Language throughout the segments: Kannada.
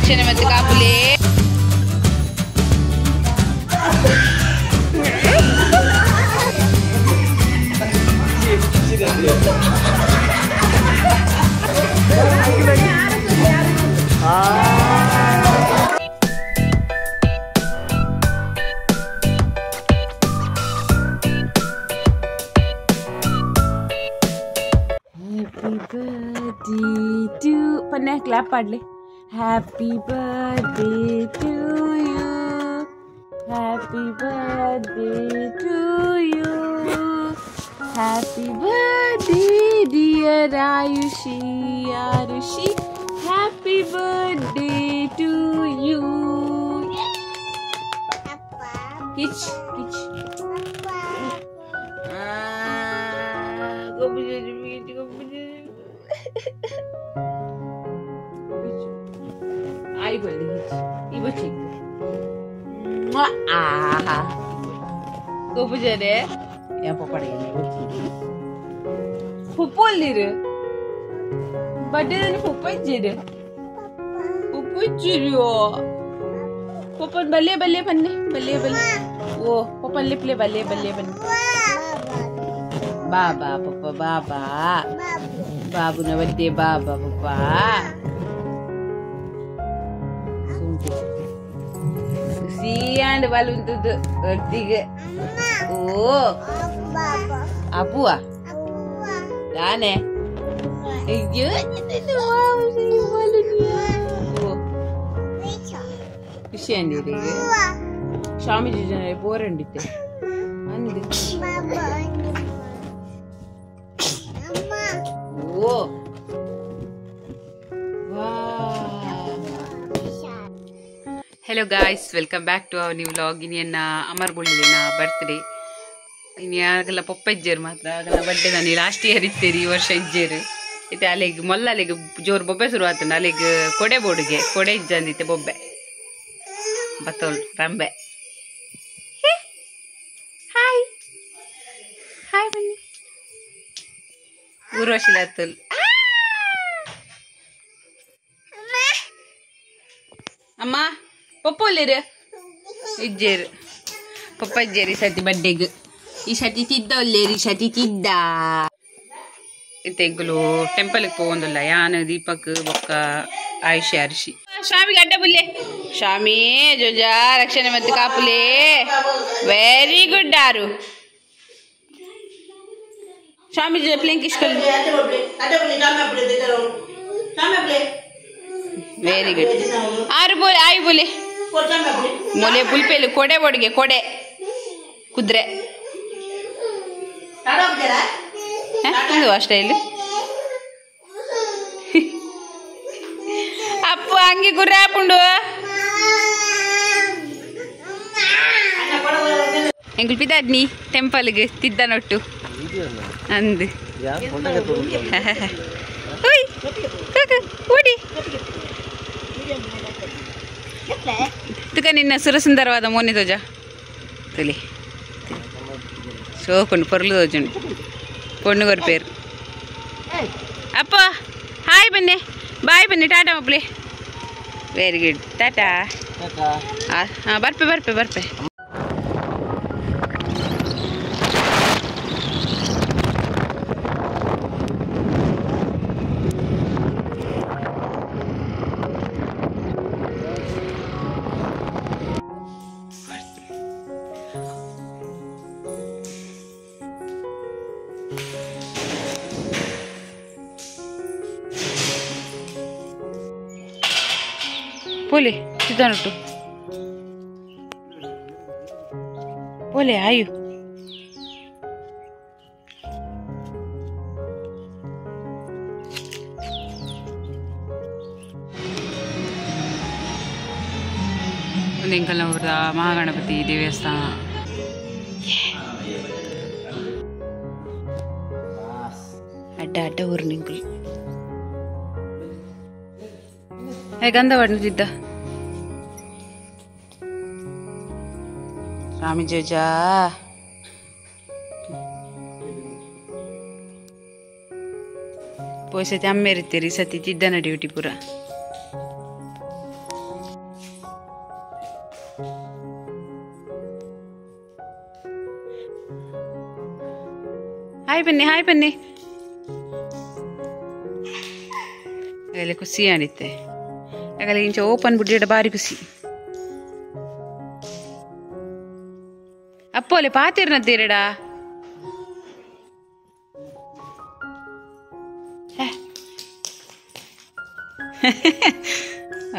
ರಕ್ಷಣೆ ಮತ್ತು ಕಾಪುಲೆ पन्ने क्लैप पाड़ ले happy birthday to you happy birthday to you happy birthday dear Ayushi Arushi happy birthday to you किच किच आई बोल रही इबो ठीक आहा को बुझरे या पपड़े इबो ठीक फुपोलिरे बर्थडे ने फुपजिरे फुपजिरियो पपन बल्ले बल्ले बन्ने बल्ले बल्ले वो पपन लिपले बल्ले बल्ले बन्ने बाबा पप्पा बाबा बाबू ने birthday Baba papa and balloon to the tiga. Oh, Apua. Dane. You Shandy. Shami is a poor and it. Oh. Hello guys welcome back to our new vlog इनियನ್ನ ಅಮರ್ ಬುಳ್ಳಿನ ಬರ್ತ್ಡೇ ಇನಿಯಾಗಲ್ಲ ಪಪ್ಪ ಇಜ್ಜೇರು ಮಾತ್ರ ಆಗಲ್ಲ ಬರ್ತ್ಡೇ ನಾನು ಲಾಸ್ಟ್ ಇಯರ್ ಇತ್ತೇರಿ ಈ ವರ್ಷ ಇಜ್ಜೇರು ಇತ್ತೆ ಅಲ್ಲಿಗೆ ಮೊಲ್ಲ ಅಲ್ಲಿಗೆ ಜೋರು ಬೊಬ್ಬೆ ಶುರು ಆತನ ಅಲ್ಲಿಗೆ ಕೊಡೆ ಬೋರ್ಡ್ಗೆ ಕೊಡೆ ಇಜ್ಜಂದಿತ್ತೆ ಬೊಬ್ಬೆ ಬತ್ತೋಲ್ ರಂಬೆ ಹಾಯ್ ಹಾಯ್ ಬನ್ನಿ ಊರ್ವಶಿಲತ್ತಲ್ ಅಮ್ಮ ಪಪ್ಪೋಲಿರು ಇಜ್ಜೇರು ಪಪ್ಪ ಇಜ್ಜೇರಿ ಸತಿ ಬಡ್ಡೆಗೆ ಈ ಸತಿ ತಿದ್ದ ಒಲ್ಲೇರಿ ಸತಿ ತಿದ್ದ ಇತ್ತೆಗ್ಗಲು ಟೆಂಪಲ್ಗೆ ಪೋಂದಿಲ್ಲ ಯಾನು ದೀಪಕ್ ಬೊಕ್ಕ ಆಯುಷಿ ಅರ್ಷಿ ಸ್ವಾಮಿಗೆ ಅಡ್ಡ ಬುಲ್ಲೆ ಸ್ವಾಮಿ ಜೋಜಾ ರಕ್ಷಣೆ ಮತ್ತು ಕಾಪುಲೆ ವೆರಿ ಗುಡ್ ಆರು ಸ್ವಾಮಿ ಜೊತೆ ಪ್ಲೇಂಕ್ ಇಸ್ಕಲ್ वेरी गुड आरु बोले आयु बोले मोले बुलपेलु कोडे बोडगे कोडे कुद्रे ಇದು ಅಷ್ಟೇ ಇಲ್ಲಿ ಅಪ್ಪ ಹಂಗೆ ಗುರ್ರೆ ಹಾಕೊಂಡು ಎಂಗುಲ್ ಪಿದಾಡ್ನಿ ಟೆಂಪಲ್ಗೆ ತಿದ್ದನೊಟ್ಟು ಅಂದು ಓಡಿ ತುಕ ನಿನ್ನ ಸುರಸುಂದರವಾದ ಮೋನೆ ತೋಜ ತುಲಿ ಸೋಕೊಂಡು ಪೊರ್ಲು ತೋಜುಂಡು ಪೊಣ್ಣುಗೊರ್ ಪೇರು ಅಪ್ಪ ಹಾಯ್ ಬನ್ನಿ ಬಾಯ್ ಬನ್ನಿ ಟಾಟಾ ಮಪ್ಲೆ ವೆರಿ ಗುಡ್ ಟಾಟಾ ಹಾಂ ಬರ್ಪೆ ಬರ್ಪೆ ಬರ್ಪೆ बोले सीधा नोटू बोले आयु ಲಿಂಗಲವರ ಮಹಾಗಣಪತಿ ದೇವಸ್ಥಾನ ಅಡ್ಡ ಅಡ್ಡ ಊರು ನಿಂಕಲ್ ಗಂಧ ಬಣ್ಣದಿದ್ದ ಸ್ವಾಮಿ ಜೋಜಾ ಪೋಯ್ ಸತಿ ಅಮ್ಮ ಇರ್ತೀರಿ ಸತಿ ತಿದ್ದನ ಡ್ಯೂಟಿ ಪೂರ ಹಾಯ್ ಬನ್ನಿ ಆಗಲೇ ಖುಷಿ ಆಡಿತ್ತೆ ಆಗಲೇ ಇಂಚ ಓಪನ್ ಬಿಟ್ಟಿಡ ಬಾರಿ ಖುಷಿ ಅಪ್ಪೋಲೆ ಪಾತಿರ್ನದ್ದೀರಡಾ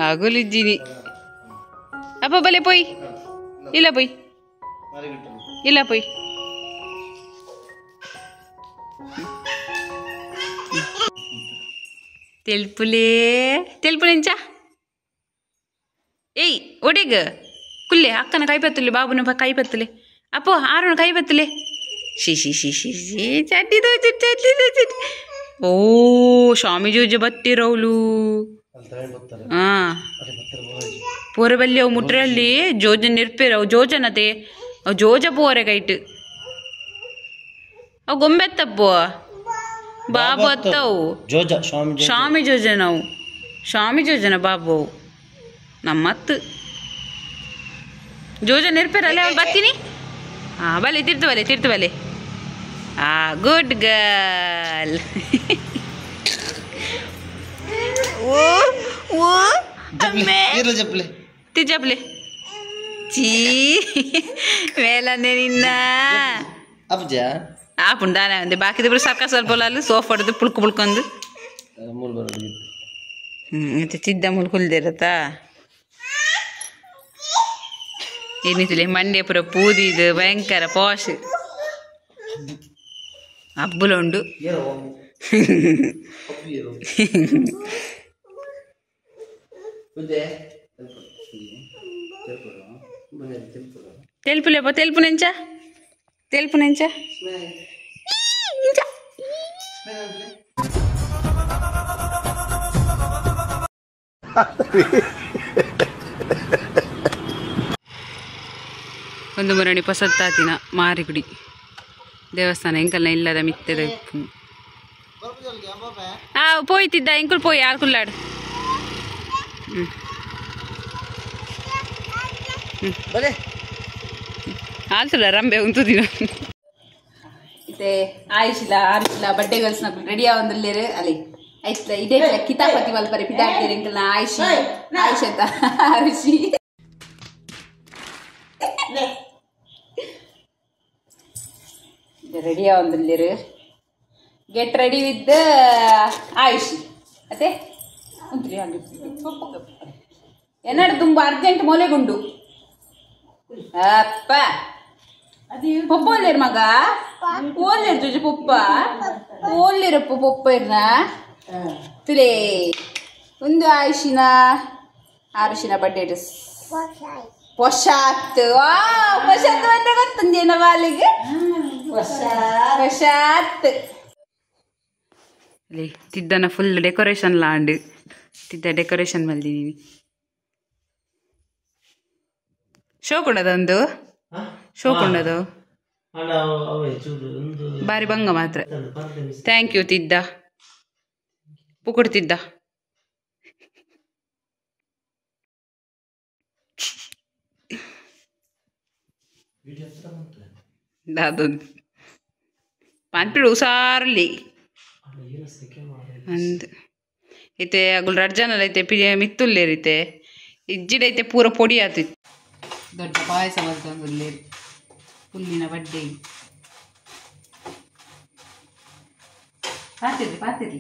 ಆಗೋಲಿದ್ದೀನಿ ಅಪ್ಪ ಬಲೆ ಪೋಯ್ ಇಲ್ಲ ಪೋಯ್ ತೆಲ್ಪುಲೆಂಚ ಏಯ್ ಒಡೆಗ ಕುಲ್ಲೆ ಅಕ್ಕನ ಕೈಪತ್ತಲೆ ಬಾಬುನ ಕೈಪತ್ತಲೆ ಅಪ್ಪೋ ಆರೋಣ ಕೈಪತ್ತಲೆ ಶಿ ಚಟ್ಟಿದ ಓ ಸ್ವಾಮಿ ಜೋಜ ಬತ್ತಿರವಳು ಪೋರೆ ಅವು ಮುಟ್ರಲ್ಲಿ ಜೋಜ ನಿರ್ಪಿರವು ಜೋಜನತೆ ಅವು ಜೋಜ ಪೋರೆ ಕೈಟ್ ಅವು ಗೊಂಬೆತ್ತಪ್ಪು ಬಾಬು ಅತ್ತವು ಸ್ವಾಮಿ ಜೋಜನವು ಸ್ವಾಮಿ ಜೋಜನ ಬಾಬು ಅವು ನಮ್ಮತ್ತು ಜೋಜ ನಿರ್ಪಿರಲ್ಲ ಅವಳು ಬರ್ತೀನಿ ಬಲೆ ತಿರ್ತು ಬಲೆ ಗುಡ್ ಗರ್ಲ್ ತಿಜಪ್ಲೆ ಚೀ ಮೇಲನೆ ನಿನ್ನ ಆಪುಂಡಾನೆ ಅಂದೆ ಬಾಕಿದ್ರು ಸರ್ಕ ಸ್ವಲ್ಪ ಸೋಫ್ ಹೊಡೆದು ಪುಳ್ಕೊಂದು ಮತ್ತೆ ಚಿದ್ದ ಮುಳ್ಕೊಳ್ದಿರತ್ತಾ ಏನಿತಿಲ್ಲ ಮಂಡ್ಯ ಪುರ ಪೂದಿದು ಭಯಂಕರ ಪಾಶ್ ಅಬ್ಬುಲುಂಡು తెలుపునెంచ ಒಂದು ಮರಣಿ ಪಸತ್ತಾತಿನ ಮಾರಿಗುಡಿ ದೇವಸ್ಥಾನ ಎಂಕಲ್ನ ಇಲ್ಲದ ಮಿತ್ತದ ಪೋಯ್ತಿದ್ದ ಎಂಕುಲ್ ಪೋಯಿ ಆಲ್ಕುಲ್ಲಾಡು ಆಲ್ತಲ್ಲ ರಂಬೆ ಉಂತುದಿನ ಇತ್ತೆ ಆಯುಷಿಲ ಬಡ್ಡೆ ಗರ್ಲ್ಸ್ ನ ರೆಡಿ ಆವಂದಲ್ಲೇರು ಅಲ್ಲಿ ಐಸ್ಲ ಇದೇ ಕಿತಾಪತಿ ಮಲ್ಪರೆ ಪಿದಾಡ್ತೀರಿ ಎಂಕಲ್ನ ಆಯುಷ್ ಅಂತ ಆರುಷಿ ರೆಡಿ ಆವಂದಲ್ಲೇರು ಗೆಟ್ ರೆಡಿ ವಿತ್ ಆಯುಷಿ ಅತ್ತೆ ಎನ್ನಡ ತುಂಬ ಅರ್ಜೆಂಟ್ ಮೂಲೆಗುಂಡು ಅಪ್ಪ ಪೊಪ್ಪ ಒಲ್ಲೇರು ಮಗ ಓಲ್ಲೇರು ಜುಜು ಪೊಪ್ಪ ಓಲ್ಲೇರಪ್ಪ ಪೊಪ್ಪ ಇರ್ನ ತುಲೇ ಒಂದು ಆರುಷಿನ ಬಡ್ಡೆ ಡ್ರೆಸ್ ಪೊಶಾತ್ ಪೊಶಾತ್ ಅಂದ್ರೆ ಗೊತ್ತಂದೇನ ಬಾಲಿಗೆ ಪೊಶಾತ್ ಅಲ್ಲಿ ತಿದ್ದನ full decoration ಲಾಂಡ್ ತಿದ್ದ decoration ಮಲ್ದಿನಿ show ಕೊಡೋದೊಂದು show ಕೊಂಡದು ಬಾರಿ ಭಂಗ ಮಾತ್ರ ಥ್ಯಾಂಕ್ ಯು ತಿದ್ದ ಪುಕುಡ್ತಿದ್ದ ಅದೊಂದು ಪಾನ್ಪಿಡು ಉಸಾರ್ಲಿ ಅಂದ್ ಐತೆ ಅಗುಲ್ ರಡ್ಜನಲ್ ಐತೆ ಮಿತ್ತುಲ್ಲೇರಿತೆ ಇಜ್ಜಿಡೈತೆ ಪೂರ ಪೊಡಿ ಆತಿತ್ತು ದೊಡ್ಡ ಪಾಯಸ ಬರ್ತಂದುಲ್ಲೇರಿ ಹುಲ್ಲಿನ ಬಡ್ಡೆ ಪಾತಿರ್ಲಿ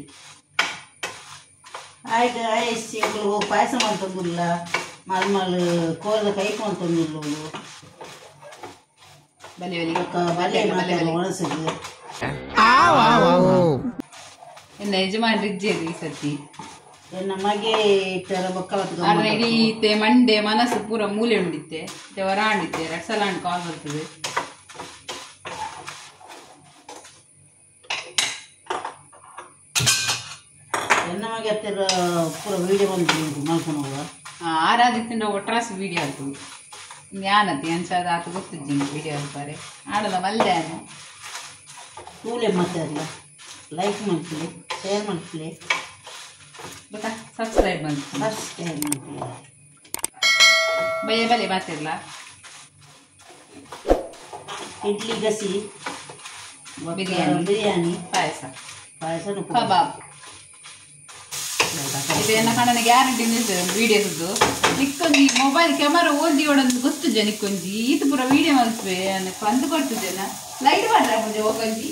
ಆಯ್ತು ಆಯ್ಸಿ ಪಾಯಸ ಮಾಡ್ತಂದಿಲ್ಲ ಮಲ್ಮಲ್ ಕೋರದ ಕೈಕು ಅಂತಂದಿಲ್ಲ ಬಲೆ ಒಣಸಿದ್ದು ಎನ್ನ ಯಜಮಾನ್ರು ಇಜ್ಜೇರಿ ಈ ಸರ್ತಿ ನಮಗೆ ರೆಡಿ ಇತ್ತೆ ಮಂಡೆ ಮನಸ್ಸು ಪೂರ ಮೂಲೆ ಉಂಡಿತ್ತೆ ಹೊರಾಂಡಿತ್ತೆ 2 ಸಲ ಕಾಲ್ ಬರ್ತದೆ ನಮಗೆ ಹತ್ತಿರ ಪೂರ ವಿಡಿಯೋ ಬಂದು ಮಾಡ್ಕೊಂಡು ಹೋಗುವ ಆರಾದಿತ್ತಿನ ಒಟ್ರಾಸಿ ವಿಡಿಯೋ ಆಗ್ತದೆ ಜ್ಞಾನತಿ ಅನ್ಸದ ಆತ ಗೊತ್ತಿದ್ದೀನಿ ವಿಡಿಯೋ ಅಂತಾರೆ ಆಡಲ್ಲ ಮಲ್ಯಾನು ಕೂಲೆ ಮಾತಾಡಲ್ಲ ಲೈಕ್ ಮಾಡ್ತೀವಿ ಶೇರ್ ಮಾಡ್ತೀವಿ ಗೊತ್ತಾ ಸಬ್ಸ್ಕ್ರೈಬ್ ಬಂತು ಸಬ್ಸ್ಕ್ರೈಬ್ ಮಾಡ್ತೀವಿ ಬಲೆ ಮಾತಿರಲ್ಲ ಇಡ್ಲಿ ಗಸಿ ಬಿರಿಯಾನಿ ಪಾಯಸ ಪಾಯಸ ಕಬಾಬ್ ಇದು ಎನ್ನ ಕಣ್ಣನ ಗ್ಯಾರಂಟಿ ವೀಡಿಯೋದು ನಿಕ್ಕೊಂಜಿ ಮೊಬೈಲ್ ಕ್ಯಾಮರಾ ಓದಿ ಓಡೊಂದು ಗೊತ್ತುಜ ನಿಕ್ಕೊಂಜಿ ಈತ ಪೂರ ವೀಡಿಯೋ ಮಲ್ಪೆ ಅಂದು ಕೊಡ್ತುಜನ ಲೈಟ್ ಮಾಡ್ರೆ ಮುಂದೆ ಹೋಗಂಜಿ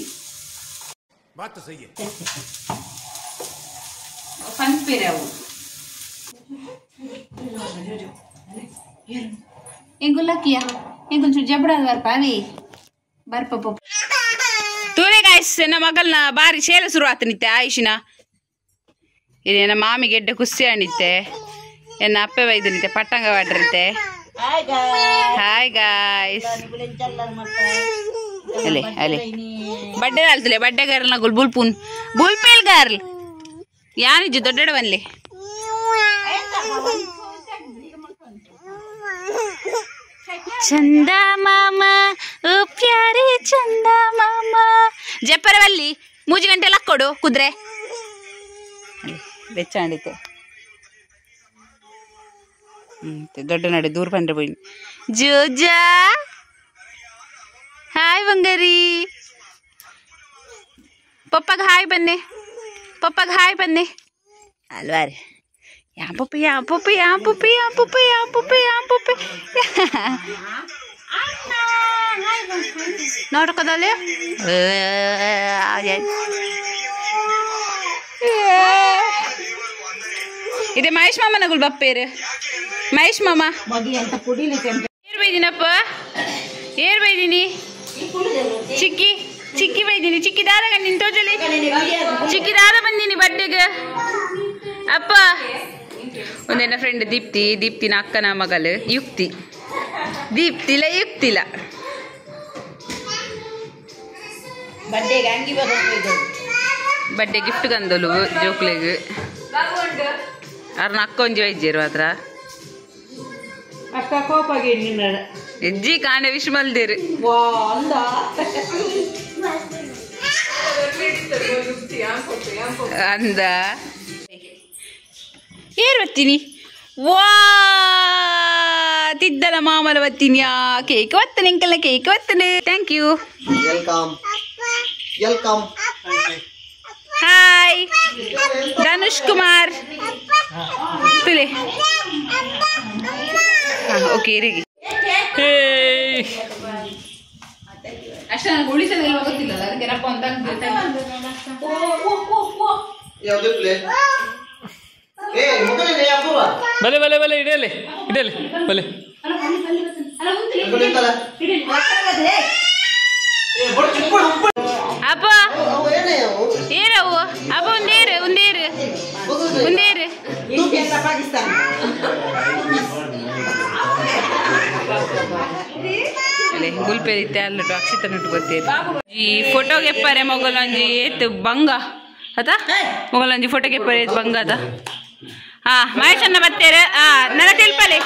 ಪಂಪೇರೆ ಅವು ಎಂಗುಲ್ಲಕ್ಕಿಯ ಎಂಗೊಂಚೂರು ಜಬಡಾದ ಬರ್ಪ ಅವೇ ಬರ್ಪ ತೂರೆ ಗಾಯ್ಸ್ ನನ್ನ ಮಗಲ್ನ ಬಾರಿ ಶೇಲ ಶುರು ಆತನಿತ್ತೆ ಆಯುಷಿನ ಇದು ನನ್ನ ಮಾಮಿ ಗೆಡ್ಡೆ ಕುಸ್ತಿ ಆಣಿತ್ತೆ ಎನ್ನ ಅಪ್ಪೆ ವೈದ್ಯನಿತ್ತೆ ಪಟ್ಟಂಗ ವಾಡ್ರಂತೆ ಹಾಯ್ ಗಾಯ್ಸ್ ಅಲೆ ಅಲೆ ಬಡ್ಡೆ ಆಲ್ತಲೆ ಬಡ್ಡೆ ಗರ್ಲ್ ನಗುಲ್ ಬುಲ್ಪುನ್ ಬುಲ್ಪೇಲ್ ಗರ್ಲ್ ಯಾನಿಜ್ಜು ದೊಡ್ಡ ಬನ್ಲಿ ಚಂದ ಮಾಮ ಓ ಪ್ಯಾರೆ ಚಂದ ಮಾಮ ಜಪ್ಪರವಲ್ಲಿ 3 ಗಂಟೆ ಲಕ್ಕೊಡು ಕುದ್ರೆ ಬೆಚ್ಚಾಂಡಿತೆ ದೊಡ್ಡ ನಡೆ ದೂರ ಬಂದ್ರೆ போய் ಜೋಜಾ ಹಾಯ್ ಬಂಗಾರಿ ಪಪ್ಪಗ ಹಾಯ್ ಬನ್ನಿ ಪಪ್ಪಗ ಹಾಯ್ ಬನ್ನಿ ಅಲ್ವಾರಿ ಯಾ ಪಪ್ಪಿ ಯಾ ಪಪ್ಪಿ ಯಾ ಪಪ್ಪಿ ಯಾ ಪಪ್ಪಿ ಯಾ ಪಪ್ಪಿ ಯಾ ಪಪ್ಪಿ ನೋಡ್ಕೋದಲ್ಲಿ ಇದೆ ಮಹೇಶ್ ಮಾಮನಗುಲ್ ಬಪ್ಪೇರು ಮಹೇಶ್ ಮಾಮ ಏರ್ ಬೈದಿನಪ್ಪ ಏರ್ ಬೈದಿನಿ ಚಿಕ್ಕಿ ಚಿಕ್ಕಿ ಬೈದಿನಿ ಚಿಕ್ಕಿ ದಾರ ಕಂಡಿನಿ ತೋಜಲಿ ಚಿಕ್ಕಿ ದಾರ ಬಂದಿನಿ ಬಡ್ಡೆಗೆ ಅಪ್ಪ ಒಂದೇನ ಫ್ರೆಂಡ್ ದೀಪ್ತಿನ ಅಕ್ಕನ ಮಗಳು ದೀಪ್ತಿಲ ಯುಕ್ತಿಲ ಬಡ್ಡೆ ಗಿಫ್ಟ್ ಕಂದಲು ಜೋಕ್ಲೆಗ್ ಅವ್ರನ್ನ ಅಕ್ಕ ಒಂಜಿ ವೈದ್ಯರು ಮಾತ್ರ ಅಕ್ಕ ಕೋಪಾಗಿ ಎಜ್ಜಿ ಕಾಂಡೆ ವಿಶ್ ಮಲ್ದೇರು ಅಂದ ಏರು ಬತ್ತೀನಿ ವಾ ತಿದ್ದಲ ಮಾಮಲ ಬತ್ತೀನಿ ಕೇಕ್ ಒತ್ತನೆ ಅಂಕಲ್ನ ಕೇಕ್ ಒತ್ತನೆ thank you welcome hi Dhanush Kumar ತುಲೆ ಓಕೆ ಇರಿಗೆ ಅಷ್ಟ ನನಗೆ ಉಳಿಸೋದೆಲ್ಲ ಗೊತ್ತಿಲ್ಲ ಅದಕ್ಕೆ ರಪ್ಪ ಅಂತ ಬಲೆ ಬಲೆ ಬಲೆ ಇಡಲಿ ಇಡಲಿ ಬಲೆ ಅಪ್ಪ ಏರವು ಅಪ್ಪ ಒಂದೇರು ಗುಲ್ಪೇರಿತ್ತೆ ಅಲ್ಲಟು ಅಕ್ಷಿತನುಟ್ಟು ಗೊತ್ತೇರು ಈ ಫೋಟೋಗೆ ಎಪ್ಪರೆ ಮೊಗಲಂಜಿ ಏತ್ ಬಂಗ ಅದ ಮೊಗಲಂಜಿ ಫೋಟೋಗೆ ಎಪ್ಪರೆ ಏತ್ ಬಂಗ ಅದ ಹಾ ಮಹೇಶನ್ನ ಬತ್ತೇರೆ ನನ್ನ ತಿಳ್ಪಲೆ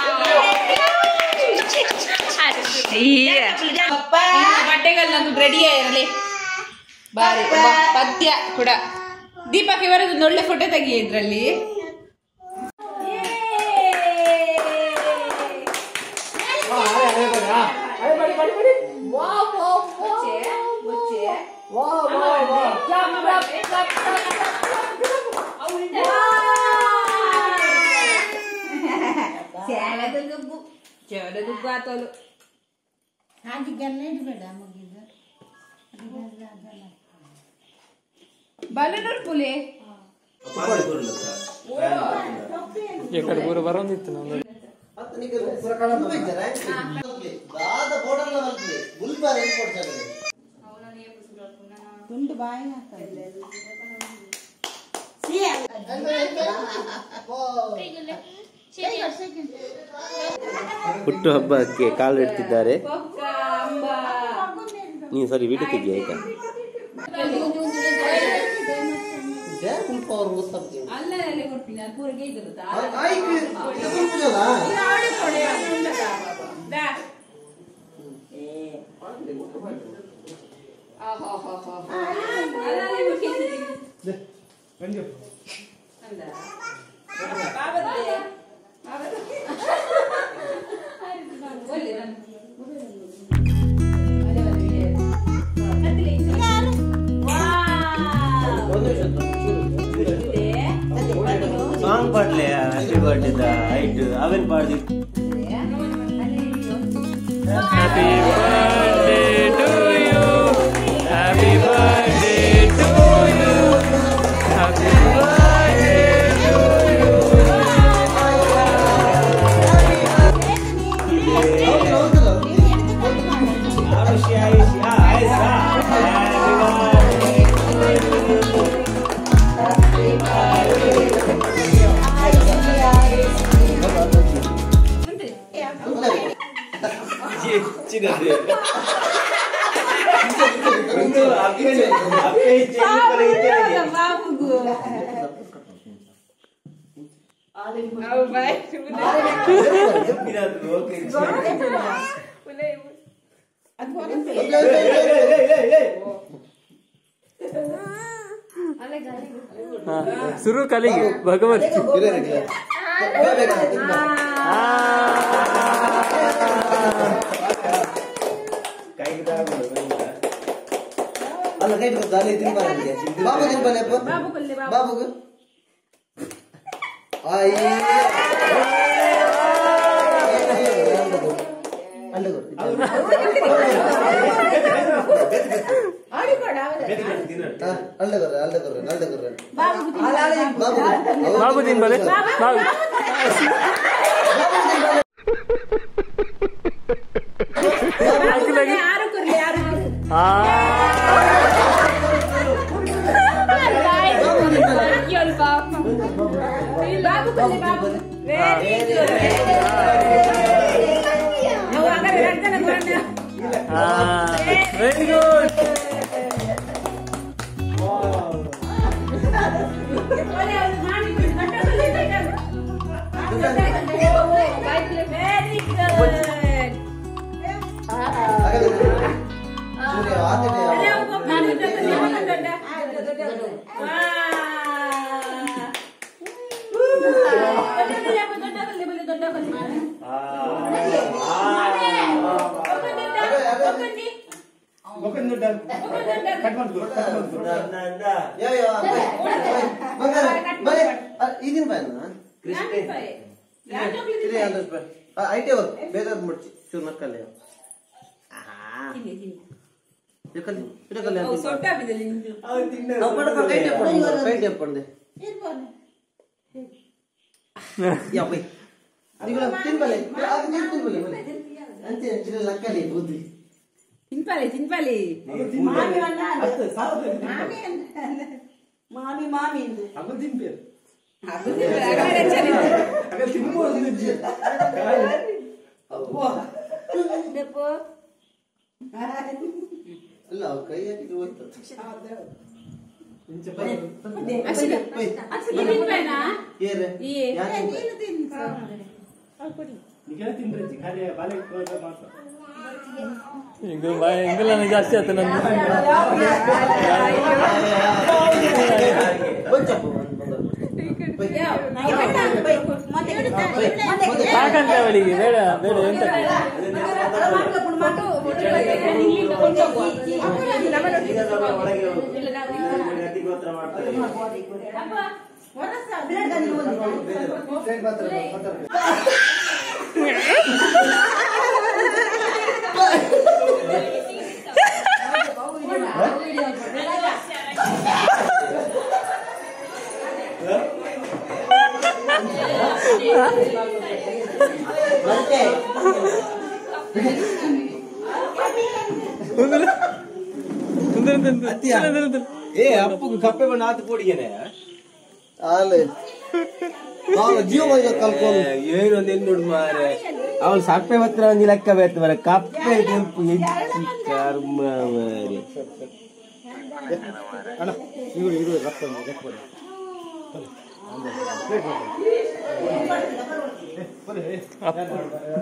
ಬಟ್ಟೆಗಳು ನಂದು ರೆಡಿ ಆಗಿರಲಿ ಬಾರಿ ಪದ್ಯ ಕೂಡ ದೀಪಕ್ಕೆ ಬರೋದು ಒಳ್ಳೆ ಫೋಟೋ ತೆಗಿ ಇದ್ರಲ್ಲಿ ಬಲನೂರು ಪುಲೆ ಎಕಡೆ ಊರು ಬರೋಂದಿತ್ತು ನಾವು ಹುಟ್ಟು ಹಬ್ಬಕ್ಕೆ ಕಾಲು ಇಡ್ತಿದ್ದಾರೆ. ನೀವು ಸರಿ ವಿಡಿಯೋ ತೆಗಿ ಆಯ್ತಾ? ಸಾಂಗ್ ಪಾಡ್ಲೆ ಹ್ಯಾಪಿ ಬರ್ಡೇ ದ ಹೈಟ್ ಅವೇನ್ ಪಾಡ್ದಿ happy birthday to you happy birthday to you happy birthday to you शुरू कलेगी भगवत ಅಲ್ಲ ಕೈ ದಾಲಿ ತಿನ್ಬಾರ್ದು ಬಾಬು ತಿನ್ಬಾರಪ್ಪ ಬಾಬುಗೆ बाबू दिन बोले बाबू वेरी गुड ಈಗಿನ ಐಟಿ ಅವರು ಬೇರೆ ಮುಡ್ಚಿ ಚೂರು ಮಕ್ಕಳೇ ತಿನ್ಪಾಲಿ ಮಾಮಿ ಮಾಮಿ ಅಲ್ಲ ಕೈ ಹಾಕಿ ಹೋಯ್ತು इंग्लैंड जास्ती आता ना ಸಾಕಂತ ಅವಳಿಗೆ ಬೇಡ ಬೇಡ ಎಂತ ಅಪ್ಪು ಕಪ್ಪೆ ಬಣ್ಣ ಹಾಕಿ ಕೊಡಿಗೇನೆ ಜೀವ ಕಲ್ಕೊಂಡು ಏನು ನಿನ್ನೋಡು ಮಾರೆ ಅವಳು ಸಪ್ಪೆ ಹತ್ರ ಒಂದು ಲೆಕ್ಕ ಬೇಕು ಮರ ಕಪ್ಪೆ ಕೆಂಪು ಹೆಚ್ಚು ಕರ್ಮ ಮಾರಿ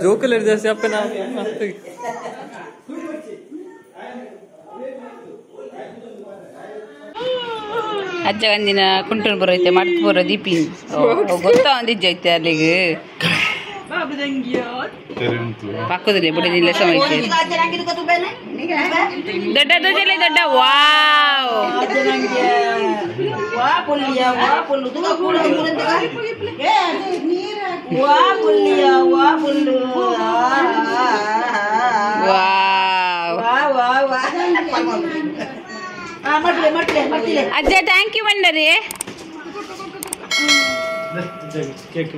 ಜೋಕಲ್ಲಿ ಜಾಸ್ತಿ ಅಪ್ಪ ನಾವು ಅಜ್ಜ ಒಂದಿನ ಕುಂಟೂರು ಬರೋಯ್ತೆ ಮರ್ತು ಬರೋ ದೀಪಿನ್ ಗೊತ್ತಾ ಒಂದಿಜ್ಜ ಐತೆ ಅಲ್ಲಿಗೆ ಪಕ್ಕದಲ್ಲಿ ಬಿಡೋದಿಲ್ಲ ಸಮಯಕ್ಕೆ ದೊಡ್ಡ ದೊಡ್ಡ ವಾವ್ ವಾ ಪುಲ್ಲಿಯ ವಾ ಪುಲ್ಲು ತುಗ ಕೂಡ ಮುರಂತಗ ಏ ನೀರ ವಾ ಪುಲ್ಲಿಯ ವಾ ಪುಲ್ಲು ವಾವ್ ವಾ ವಾ ವಾ ಮಟ್ಲೆ ಮಟ್ಲೆ ಮಟ್ಲೆ ಅಜ್ಜ ಥ್ಯಾಂಕ್ ಯು ಮಂಡರಿ ಕೇಕ್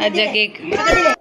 ಅಜ್ಜ ಕೇಕ್ ಅಕ್ಕದಿಲೆ